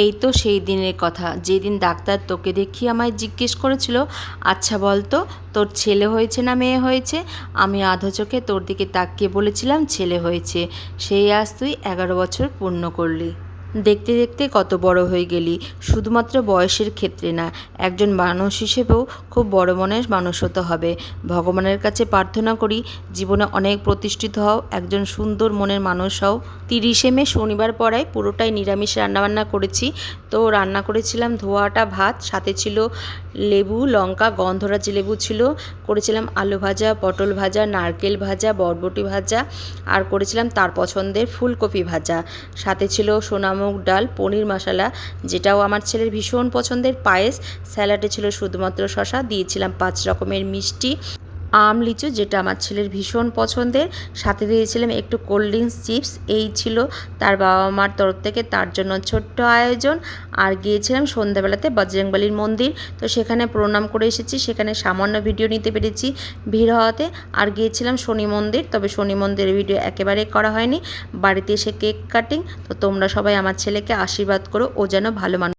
এই তো সেই দিনের কথা যেদিন ডাক্তার তোকে দেখিয়ে আমায় জিজ্ঞেস করেছিল, আচ্ছা বল তো তোর ছেলে হয়েছে না মেয়ে হয়েছে। আমি আধো চোখে তোর দিকে তাকিয়ে বলেছিলাম ছেলে হয়েছে। সেই আজ তুই 11 বছর পূর্ণ করলি। দেখতে দেখতে কত বড় হয়ে গেলি, শুধুমাত্র বয়সের ক্ষেত্রে না, একজন মানুষ হিসেবেও খুব বড় মনের মানুষ হতে হবে। ভগবানের কাছে প্রার্থনা করি জীবনে অনেক প্রতিষ্ঠিত হও, একজন সুন্দর মনের মানুষ হও। 30শে মে শনিবার পড়ায় পুরোটাই নিরামিষ রান্নাবান্না করেছি। তো রান্না করেছিলাম ধোয়াটা ভাত, সাথে ছিল লেবু লঙ্কা গন্ধরাজি লেবু ছিল, করেছিলাম আলু ভাজা, পটল ভাজা, নারকেল ভাজা, বরবটি ভাজা, আর করেছিলাম তার পছন্দের ফুলকপি ভাজা। সাথে ছিল সোনামুগ ডাল, পনির মশলা যেটাও আমার ছেলের ভীষণ পছন্দের, পায়েস, স্যালাডে ছিল শুধুমাত্র শশা, দিয়েছিলাম 5 রকমের মিষ্টি, আম লিচু যেটা আমার ছেলের ভীষণ পছন্দের, সাথে দিয়েছিলাম একটু কোল্ড ড্রিঙ্কস চিপস। এই ছিল তার বাবা মার তরফ থেকে তার জন্য ছোট্ট আয়োজন। আর গিয়েছিলাম সন্ধ্যাবেলাতে বজরংবলীর মন্দির, তো সেখানে প্রণাম করে এসেছি, সেখানে সামান্য ভিডিও নিতে পেরেছি ভিড় হওয়াতে। আর গিয়েছিলাম শনি মন্দির, তবে শনি মন্দিরের ভিডিও একেবারে করা হয়নি, বাড়িতে এসে কেক কাটিং। তো তোমরা সবাই আমার ছেলেকে আশীর্বাদ করো, ও যেন ভালো মানুষ